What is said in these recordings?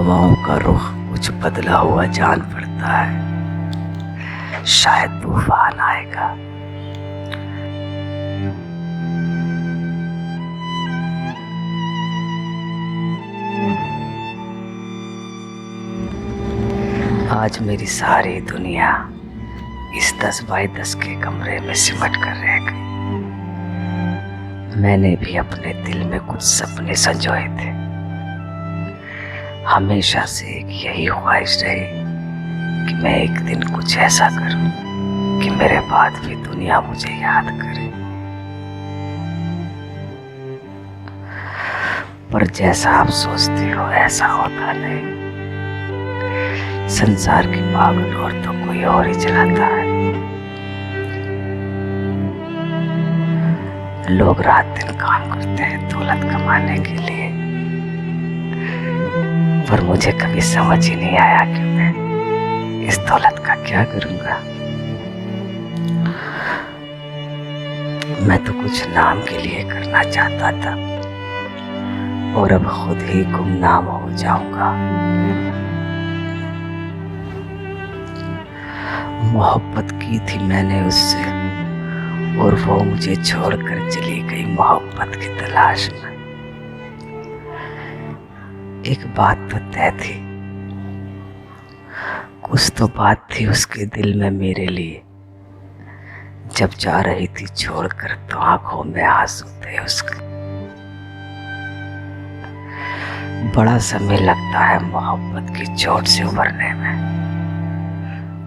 हवाओं का रुख कुछ बदला हुआ जान पड़ता है, शायद तूफान आएगा। आज मेरी सारी दुनिया इस 10 बाई 10 के कमरे में सिमट कर रह गई। मैंने भी अपने दिल में कुछ सपने संजोए थे। हमेशा से एक यही ख्वाहिश रही कि मैं एक दिन कुछ ऐसा करूं कि मेरे बाद भी दुनिया मुझे याद करे। पर जैसा आप सोचती हो ऐसा होता नहीं। संसार की भागदौड़ तो कोई और ही चलाता है। लोग रात दिन काम करते हैं दौलत कमाने के लिए, पर मुझे कभी समझ ही नहीं आया कि मैं इस दौलत का क्या करूंगा। मैं तो कुछ नाम के लिए करना चाहता था और अब खुद ही गुमनाम हो जाऊंगा। मोहब्बत की थी मैंने उससे और वो मुझे छोड़कर चली गई मोहब्बत की तलाश में। एक बात तो तय थी, कुछ तो बात थी उसके दिल में मेरे लिए। जब जा रही थी छोड़कर तो आंखों में आंसू थे उसके। बड़ा समय लगता है मोहब्बत की चोट से उभरने में,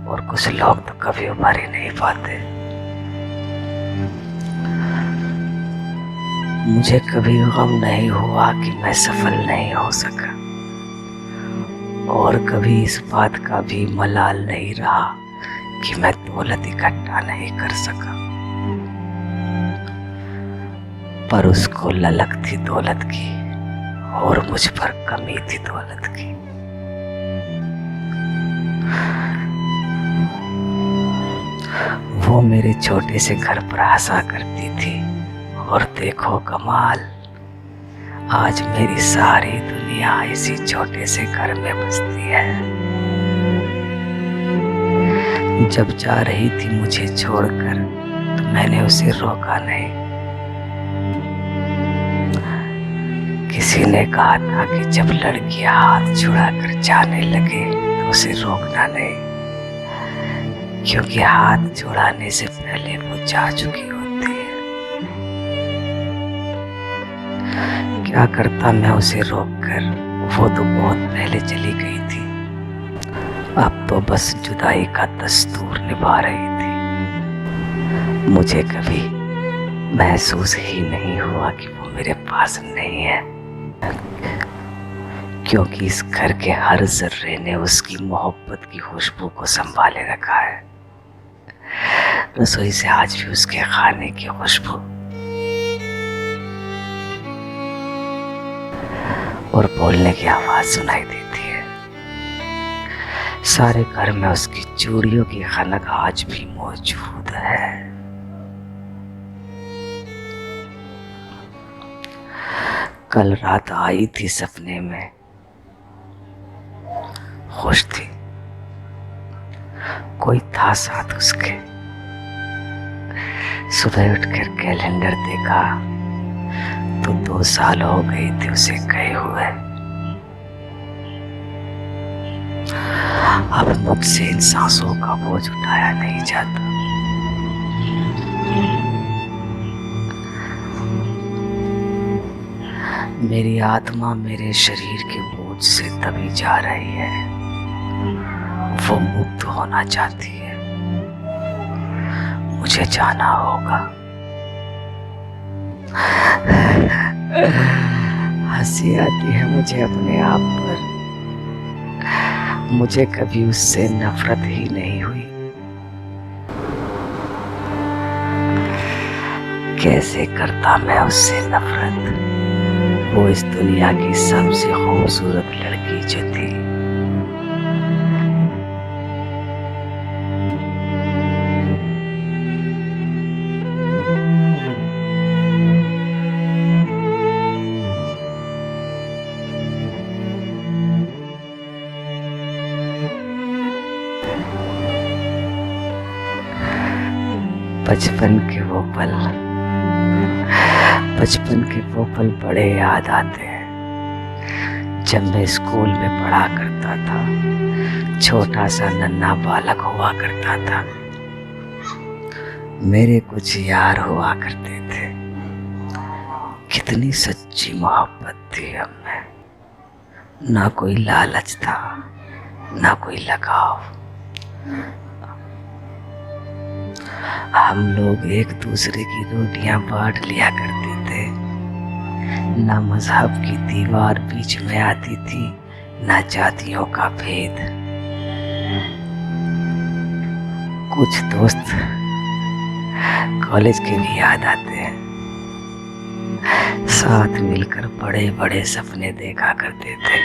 और कुछ लोग तो कभी उभर ही नहीं पाते। मुझे कभी गम नहीं हुआ कि मैं सफल नहीं हो सका, और कभी इस बात का भी मलाल नहीं रहा कि मैं दौलत इकट्ठा नहीं कर सका। पर उसको ललक थी दौलत की और मुझ पर कमी थी दौलत की। वो मेरे छोटे से घर पर हंसा करती थी, और देखो कमाल, आज मेरी सारी दुनिया इसी छोटे से घर में बसती है। जब जा रही थी मुझे छोड़कर तो मैंने उसे रोका नहीं। किसी ने कहा था कि जब लड़कियां हाथ छुड़ाकर जाने लगे तो उसे रोकना नहीं, क्योंकि हाथ छुड़ाने से पहले वो जा चुकी होती है। क्या करता मैं उसे रोककर, वो तो बहुत पहले चली गई थी। अब तो बस जुदाई का दस्तूर निभा रही थी। मुझे कभी महसूस ही नहीं हुआ कि वो मेरे पास नहीं है, क्योंकि इस घर के हर जर्रे ने उसकी मोहब्बत की खुशबू को संभाले रखा है। रसोई से आज भी उसके खाने की खुशबू और बोलने की आवाज सुनाई देती है। सारे घर में उसकी चूड़ियों की खनक आज भी मौजूद है। कल रात आई थी सपने में, खुश थी, कोई था साथ उसके। सुबह उठकर कैलेंडर देखा तो 2 साल हो गए थे उसे गए हुए। अब मुझसे इन सांसों का बोझ उठाया नहीं जाता। मेरी आत्मा मेरे शरीर के बोझ से तभी जा रही है, वो मुक्त होना चाहती है। मुझे जाना होगा। हंसी आती है मुझे अपने आप पर। मुझे कभी उससे नफरत ही नहीं हुई। कैसे करता मैं उससे नफरत, वो इस दुनिया की सबसे खूबसूरत लड़की जो थी। बचपन के वो पल बचपन के वो पल बड़े याद आते हैं जब मैं स्कूल में पढ़ा करता था। छोटा सा नन्हा बालक हुआ करता था। मेरे कुछ यार हुआ करते थे। कितनी सच्ची मोहब्बत थी हमें। ना कोई लालच था, ना कोई लगाव। हम लोग एक दूसरे की रोटियां बांट लिया करते थे। ना मजहब की दीवार बीच में आती थी, ना जातियों का भेद। कुछ दोस्त कॉलेज के भी याद आते हैं। साथ मिलकर बड़े बड़े सपने देखा करते थे।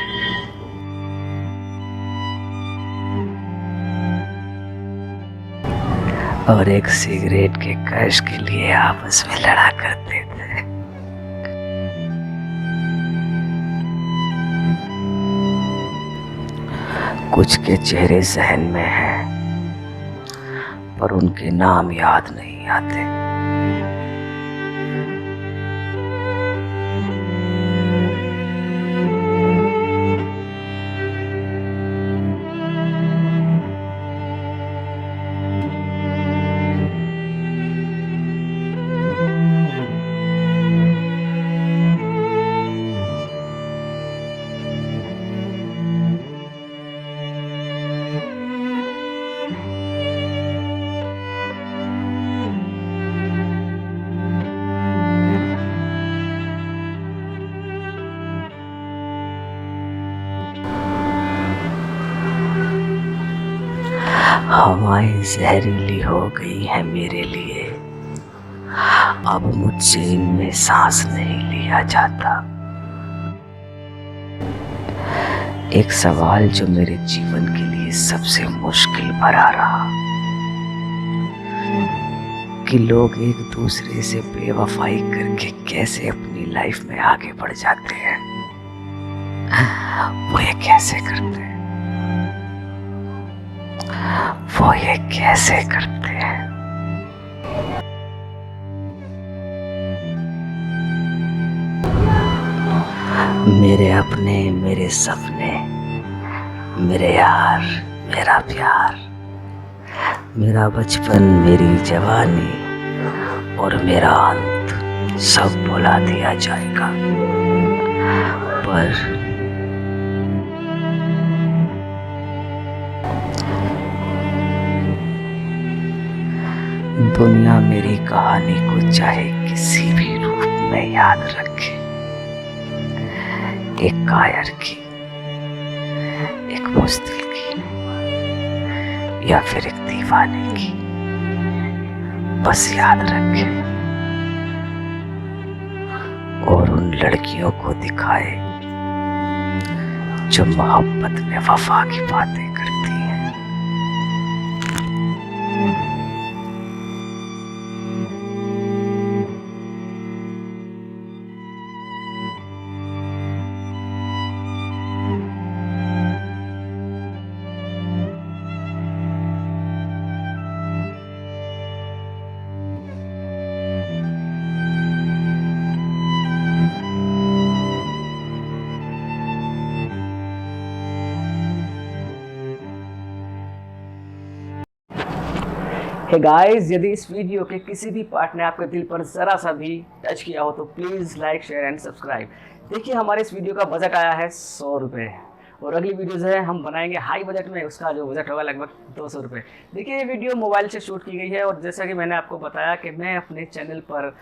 और एक सिगरेट के कैश के लिए आपस में लड़ा करते थे। कुछ के चेहरे जहन में हैं, पर उनके नाम याद नहीं आते। हवाएं जहरीली हो गई है मेरे लिए। अब मुझसे इनमें सांस नहीं लिया जाता। एक सवाल जो मेरे जीवन के लिए सबसे मुश्किल भरा रहा, कि लोग एक दूसरे से बेवफाई करके कैसे अपनी लाइफ में आगे बढ़ जाते हैं। वो ये कैसे करते हैं? वो ये कैसे करते हैं? मेरे अपने, मेरे सपने, मेरे यार, मेरा प्यार, मेरा बचपन, मेरी जवानी और मेरा अंत सब भुला दिया जाएगा। पर दुनिया मेरी कहानी को चाहे किसी भी रूप में याद रखे। एक कायर की, एक बुज़दिल की, या फिर एक दीवाने की, बस याद रखे। और उन लड़कियों को दिखाए जो मोहब्बत में वफा की बातें करती हैं। हे गाइस, यदि इस वीडियो के किसी भी पार्ट ने आपके दिल पर ज़रा सा भी टच किया हो तो please like, share and subscribe. देखिए, हमारे इस वीडियो का बजट आया है 100 रुपये, और अगली वीडियोज़ है हम बनाएंगे हाई बजट में, उसका जो बजट होगा लगभग 200 रुपये। देखिए, ये वीडियो मोबाइल से शूट की गई है, और जैसा कि मैंने आपको बताया कि मैं अपने चैनल पर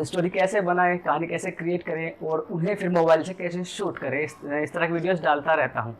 स्टोरी कैसे बनाएं, कहानी कैसे क्रिएट करें और उन्हें फिर मोबाइल से कैसे शूट करें, इस तरह की वीडियोज़ डालता रहता हूँ।